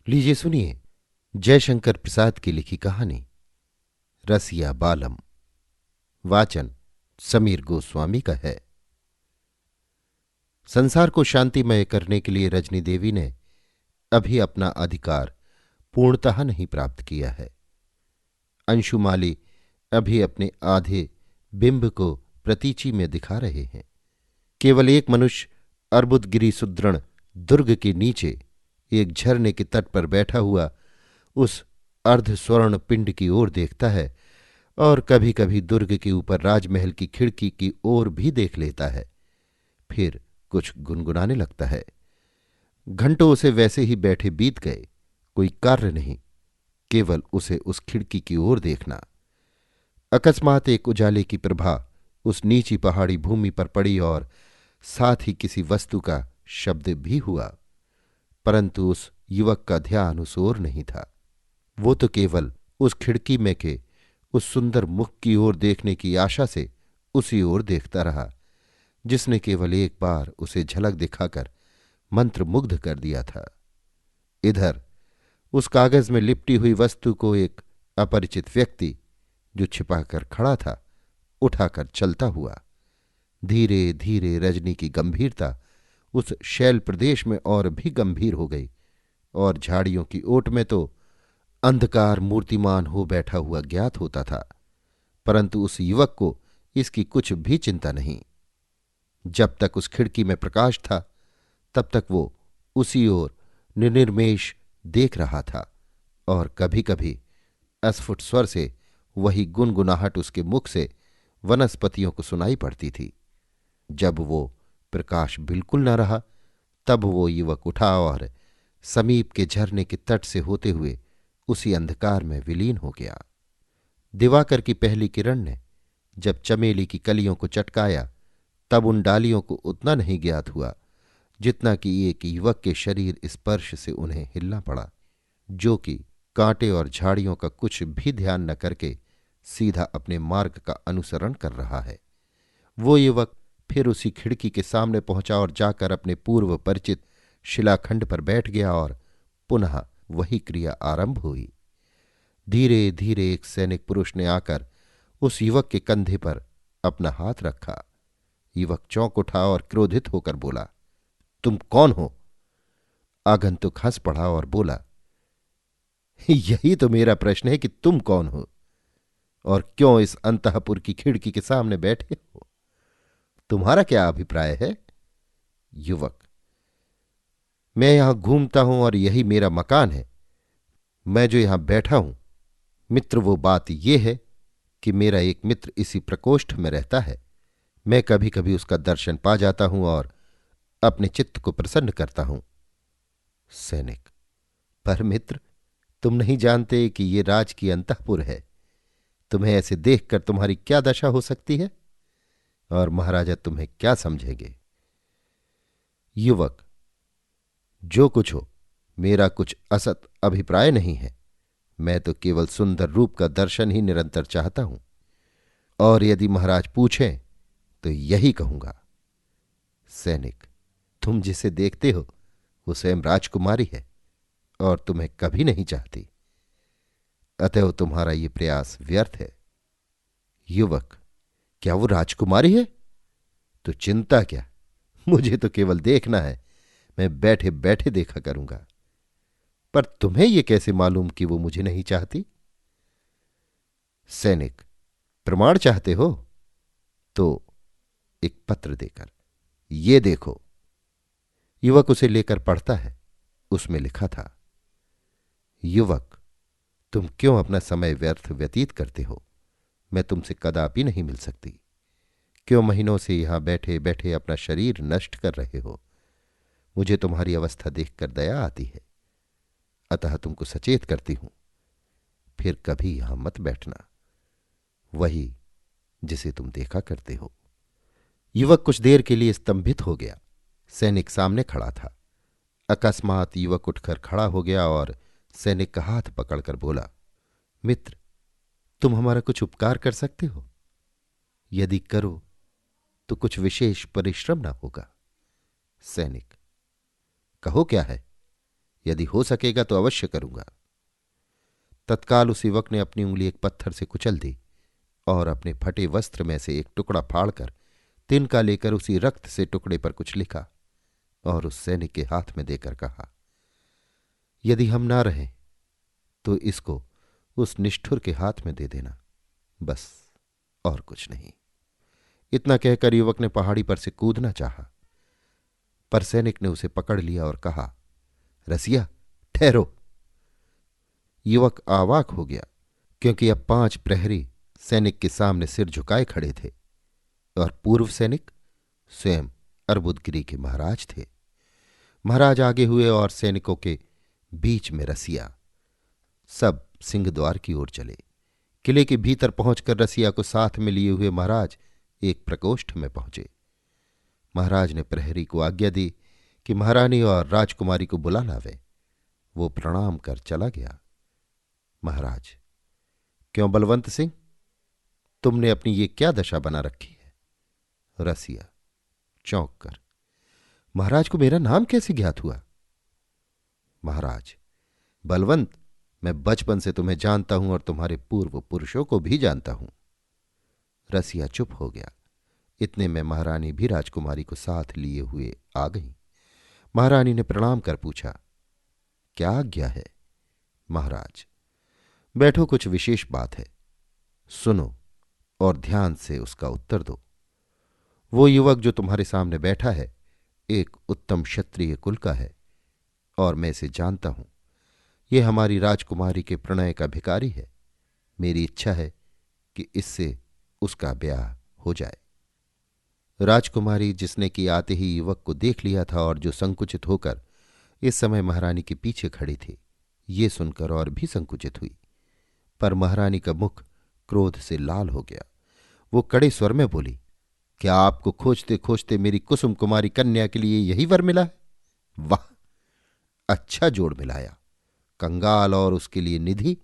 लीजिए सुनिए जयशंकर प्रसाद की लिखी कहानी रसिया बालम। वाचन समीर गोस्वामी का है। संसार को शांतिमय करने के लिए रजनी देवी ने अभी अपना अधिकार पूर्णतः नहीं प्राप्त किया है। अंशुमाली अभी अपने आधे बिंब को प्रतीची में दिखा रहे हैं। केवल एक मनुष्य अर्बुदगिरी सुदृढ़ दुर्ग के नीचे एक झरने के तट पर बैठा हुआ उस अर्ध स्वर्ण पिंड की ओर देखता है और कभी कभी दुर्ग के ऊपर राजमहल की खिड़की की ओर भी देख लेता है। फिर कुछ गुनगुनाने लगता है। घंटों उसे वैसे ही बैठे बीत गए। कोई कार्य नहीं, केवल उसे उस खिड़की की ओर देखना। अकस्मात एक उजाले की प्रभा उस नीची पहाड़ी भूमि पर पड़ी और साथ ही किसी वस्तु का शब्द भी हुआ, परंतु उस युवक का ध्यान उस ओर नहीं था। वो तो केवल उस खिड़की में के उस सुंदर मुख की ओर देखने की आशा से उसी ओर देखता रहा जिसने केवल एक बार उसे झलक दिखाकर मंत्रमुग्ध कर दिया था। इधर उस कागज में लिपटी हुई वस्तु को एक अपरिचित व्यक्ति जो छिपाकर खड़ा था उठाकर चलता हुआ धीरे धीरे रजनी की गंभीरता उस शैल प्रदेश में और भी गंभीर हो गई और झाड़ियों की ओट में तो अंधकार मूर्तिमान हो बैठा हुआ ज्ञात होता था, परंतु उस युवक को इसकी कुछ भी चिंता नहीं। जब तक उस खिड़की में प्रकाश था तब तक वो उसी ओर निर्निमेष देख रहा था और कभी कभी अस्फुट स्वर से वही गुनगुनाहट उसके मुख से वनस्पतियों को सुनाई पड़ती थी। जब वो प्रकाश बिल्कुल न रहा तब वो युवक उठा और समीप के झरने के तट से होते हुए उसी अंधकार में विलीन हो गया। दिवाकर की पहली किरण ने जब चमेली की कलियों को चटकाया तब उन डालियों को उतना नहीं ज्ञात हुआ जितना कि एक युवक के शरीर स्पर्श से उन्हें हिलना पड़ा, जो कि कांटे और झाड़ियों का कुछ भी ध्यान न करके सीधा अपने मार्ग का अनुसरण कर रहा है। वो युवक फिर उसी खिड़की के सामने पहुंचा और जाकर अपने पूर्व परिचित शिलाखंड पर बैठ गया और पुनः वही क्रिया आरंभ हुई। धीरे धीरे एक सैनिक पुरुष ने आकर उस युवक के कंधे पर अपना हाथ रखा। युवक चौंक उठा और क्रोधित होकर बोला, तुम कौन हो? आगंतुक हंस पड़ा और बोला, यही तो मेरा प्रश्न है कि तुम कौन हो और क्यों इस अंतःपुर की खिड़की के सामने बैठे हो? तुम्हारा क्या अभिप्राय है? युवक, मैं यहां घूमता हूं और यही मेरा मकान है। मैं जो यहां बैठा हूं मित्र, वो बात यह है कि मेरा एक मित्र इसी प्रकोष्ठ में रहता है। मैं कभी कभी उसका दर्शन पा जाता हूं और अपने चित्त को प्रसन्न करता हूं। सैनिक, पर मित्र, तुम नहीं जानते कि ये राज की अंतःपुर है। तुम्हें ऐसे देखकर तुम्हारी क्या दशा हो सकती है और महाराजा तुम्हें क्या समझेंगे? युवक, जो कुछ हो, मेरा कुछ असत अभिप्राय नहीं है। मैं तो केवल सुंदर रूप का दर्शन ही निरंतर चाहता हूं और यदि महाराज पूछें तो यही कहूंगा। सैनिक, तुम जिसे देखते हो वो स्वयं राजकुमारी है और तुम्हें कभी नहीं चाहती, अतएव तुम्हारा ये प्रयास व्यर्थ है। युवक, क्या वो राजकुमारी है? तो चिंता क्या, मुझे तो केवल देखना है। मैं बैठे बैठे देखा करूंगा। पर तुम्हें यह कैसे मालूम कि वो मुझे नहीं चाहती? सैनिक, प्रमाण चाहते हो तो एक पत्र देकर ये देखो। युवक उसे लेकर पढ़ता है। उसमें लिखा था, युवक, तुम क्यों अपना समय व्यर्थ व्यतीत करते हो? मैं तुमसे कदापि नहीं मिल सकती। क्यों महीनों से यहां बैठे बैठे अपना शरीर नष्ट कर रहे हो? मुझे तुम्हारी अवस्था देखकर दया आती है, अतः तुमको सचेत करती हूं, फिर कभी यहां मत बैठना। वही जिसे तुम देखा करते हो। युवक कुछ देर के लिए स्तंभित हो गया। सैनिक सामने खड़ा था। अकस्मात युवक उठकर खड़ा हो गया और सैनिक का हाथ पकड़कर बोला, मित्र, तुम हमारा कुछ उपकार कर सकते हो? यदि करो तो कुछ विशेष परिश्रम ना होगा। सैनिक, कहो क्या है? यदि हो सकेगा तो अवश्य करूंगा। तत्काल उस युवक ने अपनी उंगली एक पत्थर से कुचल दी और अपने फटे वस्त्र में से एक टुकड़ा फाड़कर तिनका लेकर उसी रक्त से टुकड़े पर कुछ लिखा और उस सैनिक के हाथ में देकर कहा, यदि हम ना रहें तो इसको उस निष्ठुर के हाथ में दे देना, बस और कुछ नहीं। इतना कहकर युवक ने पहाड़ी पर से कूदना चाहा, पर सैनिक ने उसे पकड़ लिया और कहा, रसिया, ठहरो। युवक अवाक हो गया, क्योंकि अब 5 प्रहरी सैनिक के सामने सिर झुकाए खड़े थे और पूर्व सैनिक स्वयं अर्बुदगिरी के महाराज थे। महाराज आगे हुए और सैनिकों के बीच में रसिया। सब सिंहद्वार की ओर चले। किले के भीतर पहुंचकर रसिया को साथ में लिए हुए महाराज एक प्रकोष्ठ में पहुंचे। महाराज ने प्रहरी को आज्ञा दी कि महारानी और राजकुमारी को बुला लावे। वो प्रणाम कर चला गया। महाराज, क्यों बलवंत सिंह, तुमने अपनी ये क्या दशा बना रखी है? रसिया चौंक कर, महाराज को मेरा नाम कैसे ज्ञात हुआ? महाराज, बलवंत, मैं बचपन से तुम्हें जानता हूं और तुम्हारे पूर्व पुरुषों को भी जानता हूं। रसिया चुप हो गया। इतने में महारानी भी राजकुमारी को साथ लिए हुए आ गई। महारानी ने प्रणाम कर पूछा, क्या आज्ञा है? महाराज, बैठो, कुछ विशेष बात है, सुनो और ध्यान से उसका उत्तर दो। वो युवक जो तुम्हारे सामने बैठा है एक उत्तम क्षत्रिय कुल का है और मैं इसे जानता हूं। ये हमारी राजकुमारी के प्रणय का भिखारी है। मेरी इच्छा है कि इससे उसका ब्याह हो जाए। राजकुमारी, जिसने कि आते ही युवक को देख लिया था और जो संकुचित होकर इस समय महारानी के पीछे खड़ी थी, ये सुनकर और भी संकुचित हुई। पर महारानी का मुख क्रोध से लाल हो गया। वो कड़े स्वर में बोली, क्या आपको खोजते खोजते मेरी कुसुम कुमारी कन्या के लिए यही वर मिला है? वाह, अच्छा जोड़ मिलाया। कंगाल और उसके लिए निधि,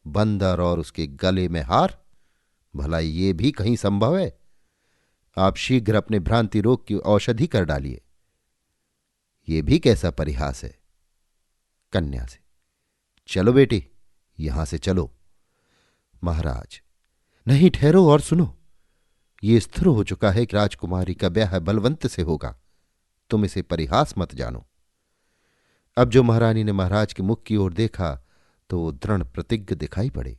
बंदर और उसके गले में हार। भला ये भी कहीं संभव है? आप शीघ्र अपने भ्रांति रोग की औषधि कर डालिए। ये भी कैसा परिहास है? कन्या से, चलो बेटी, यहां से चलो। महाराज, नहीं, ठहरो और सुनो। ये स्थिर हो चुका है कि राजकुमारी का ब्याह बलवंत से होगा। तुम इसे परिहास मत जानो। अब जो महारानी ने महाराज के मुख की ओर देखा तो वो दृढ़ प्रतिज्ञ दिखाई पड़े।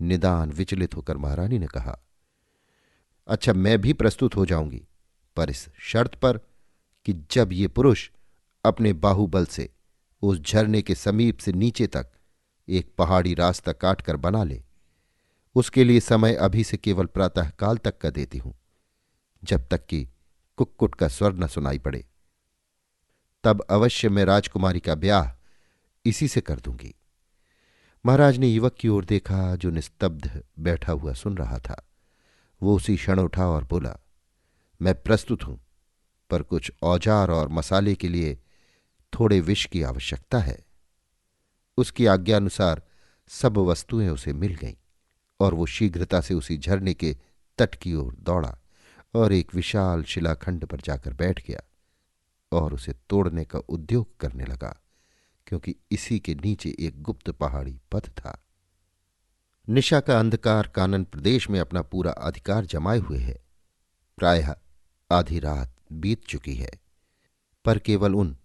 निदान विचलित होकर महारानी ने कहा, अच्छा, मैं भी प्रस्तुत हो जाऊंगी, पर इस शर्त पर कि जब ये पुरुष अपने बाहुबल से उस झरने के समीप से नीचे तक एक पहाड़ी रास्ता काटकर बना ले। उसके लिए समय अभी से केवल प्रातःकाल तक का देती हूं, जब तक कि कुक्कुट का स्वर न सुनाई पड़े। तब अवश्य मैं राजकुमारी का ब्याह इसी से कर दूंगी। महाराज ने युवक की ओर देखा जो निस्तब्ध बैठा हुआ सुन रहा था। वो उसी क्षण उठा और बोला, मैं प्रस्तुत हूं, पर कुछ औजार और मसाले के लिए थोड़े विष की आवश्यकता है। उसकी आज्ञानुसार सब वस्तुएं उसे मिल गईं और वो शीघ्रता से उसी झरने के तट की ओर दौड़ा और एक विशाल शिलाखंड पर जाकर बैठ गया और उसे तोड़ने का उद्योग करने लगा, क्योंकि इसी के नीचे एक गुप्त पहाड़ी पथ था। निशा का अंधकार कानन प्रदेश में अपना पूरा अधिकार जमाए हुए है। प्रायः आधी रात बीत चुकी है, पर केवल उन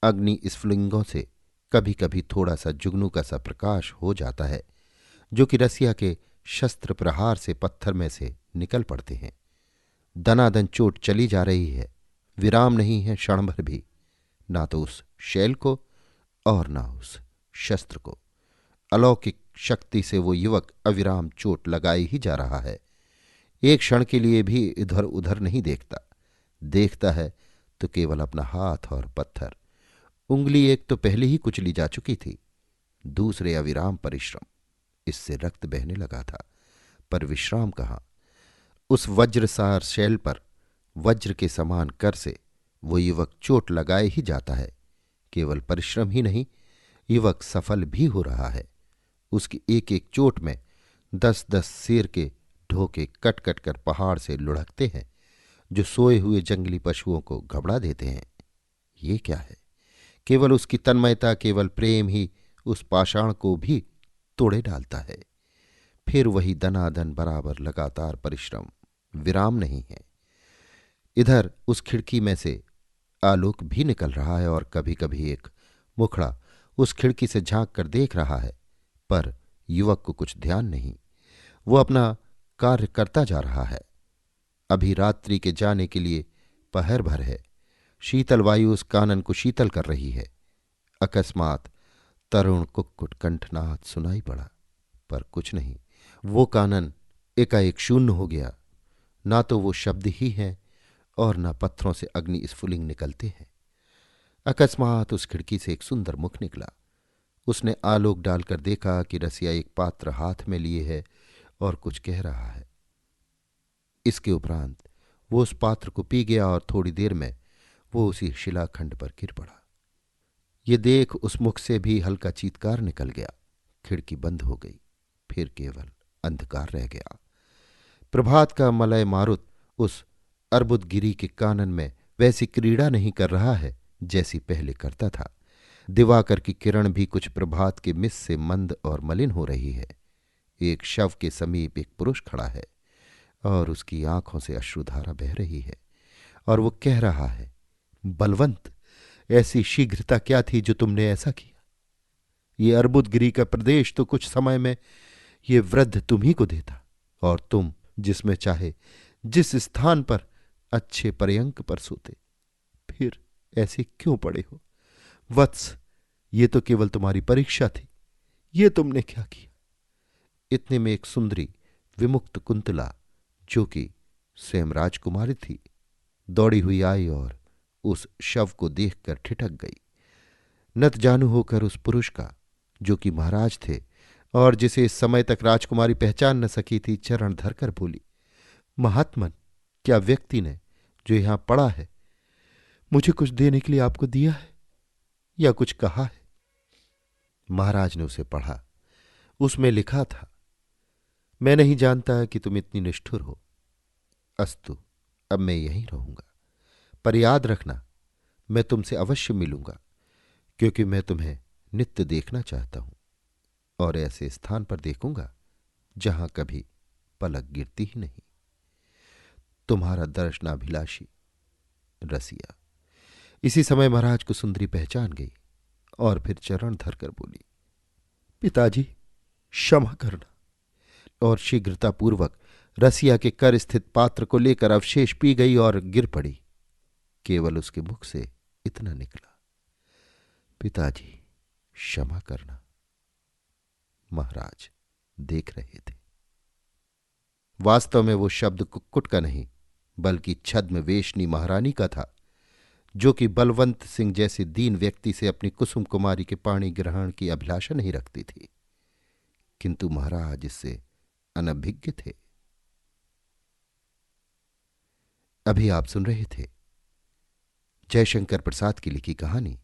अग्नि स्फुलिंगों से कभी कभी थोड़ा सा जुगनू का सा प्रकाश हो जाता है, जो कि रसिया के शस्त्र प्रहार से पत्थर में से निकल पड़ते हैं। दनादन चोट चली जा रही है, विराम नहीं है क्षण भर भी, ना तो उस शैल को और ना उस शस्त्र को। अलौकिक शक्ति से वो युवक अविराम चोट लगाए ही जा रहा है। एक क्षण के लिए भी इधर उधर नहीं देखता। देखता है तो केवल अपना हाथ और पत्थर। उंगली एक तो पहले ही कुचली जा चुकी थी, दूसरे अविराम परिश्रम। इससे रक्त बहने लगा था, पर विश्राम कहाँ। उस वज्रसार शैल पर वज्र के समान कर से वो युवक चोट लगाए ही जाता है। केवल परिश्रम ही नहीं, युवक सफल भी हो रहा है। उसकी एक एक चोट में 10-10 शेर के ढोके कट कट कर पहाड़ से लुढ़कते हैं, जो सोए हुए जंगली पशुओं को घबरा देते हैं। ये क्या है? केवल उसकी तन्मयता, केवल प्रेम ही उस पाषाण को भी तोड़े डालता है। फिर वही दनादन बराबर लगातार परिश्रम, विराम नहीं है। इधर उस खिड़की में से आलोक भी निकल रहा है और कभी कभी एक मुखड़ा उस खिड़की से झांक कर देख रहा है, पर युवक को कुछ ध्यान नहीं। वो अपना कार्य करता जा रहा है। अभी रात्रि के जाने के लिए पहर भर है। शीतल वायु उस कानन को शीतल कर रही है। अकस्मात तरुण कुक्कुट कंठनाद सुनाई पड़ा, पर कुछ नहीं। वो कानन एकाएक शून्य हो गया। ना तो वो शब्द ही है और न पत्थरों से अग्नि स्फुलिंग निकलते हैं। अकस्मात उस खिड़की से एक सुंदर मुख निकला। उसने आलोक डालकर देखा कि रसिया एक पात्र हाथ में लिए है और कुछ कह रहा है। इसके उपरांत वो उस पात्र को पी गया और थोड़ी देर में वो उसी शिलाखंड पर गिर पड़ा। ये देख उस मुख से भी हल्का चीत्कार निकल गया। खिड़की बंद हो गई। फिर केवल अंधकार रह गया। प्रभात का मलय मारुत उस अर्बुदगिरी के कानन में वैसी क्रीड़ा नहीं कर रहा है जैसी पहले करता था। दिवाकर की किरण भी कुछ प्रभात के मिस से मंद और मलिन हो रही है। एक शव के समीप एक पुरुष खड़ा है और उसकी आंखों से अश्रुधारा बह रही है और वो कह रहा है, बलवंत, ऐसी शीघ्रता क्या थी जो तुमने ऐसा किया? ये अर्बुदगिरी का प्रदेश तो कुछ समय में ये वृद्ध तुम्ही को देता और तुम जिसमें चाहे जिस स्थान पर अच्छे पर्यंक पर सोते। फिर ऐसे क्यों पड़े हो? वत्स, ये तो केवल तुम्हारी परीक्षा थी। ये तुमने क्या किया? इतने में एक सुंदरी विमुक्त कुंतला, जो कि स्वयं राजकुमारी थी, दौड़ी हुई आई और उस शव को देखकर ठिठक गई। नत जानू होकर उस पुरुष का, जो कि महाराज थे और जिसे इस समय तक राजकुमारी पहचान न सकी थी, चरण धरकर बोली, महात्मन, क्या व्यक्ति ने जो यहां पड़ा है मुझे कुछ देने के लिए आपको दिया है या कुछ कहा है? महाराज ने उसे पढ़ा। उसमें लिखा था, मैं नहीं जानता कि तुम इतनी निष्ठुर हो। अस्तु, अब मैं यहीं रहूंगा, पर याद रखना, मैं तुमसे अवश्य मिलूंगा, क्योंकि मैं तुम्हें नित्य देखना चाहता हूं और ऐसे स्थान पर देखूंगा जहां कभी पलक गिरती ही नहीं। तुम्हारा दर्शनाभिलाषी रसिया। इसी समय महाराज को सुंदरी पहचान गई और फिर चरण धरकर बोली, पिताजी, क्षमा करना। और शीघ्रतापूर्वक रसिया के कर स्थित पात्र को लेकर अवशेष पी गई और गिर पड़ी। केवल उसके मुख से इतना निकला, पिताजी, क्षमा करना। महाराज देख रहे थे। वास्तव में वो शब्द कुक्कुट का नहीं, बल्कि छद्म वेशनी महारानी का था, जो कि बलवंत सिंह जैसे दीन व्यक्ति से अपनी कुसुम कुमारी के पाणी ग्रहण की अभिलाषा नहीं रखती थी। किंतु महाराज इससे अनभिज्ञ थे। अभी आप सुन रहे थे जयशंकर प्रसाद की लिखी कहानी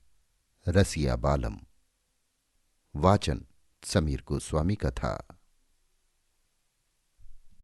रसिया बालम। वाचन समीर गोस्वामी का था।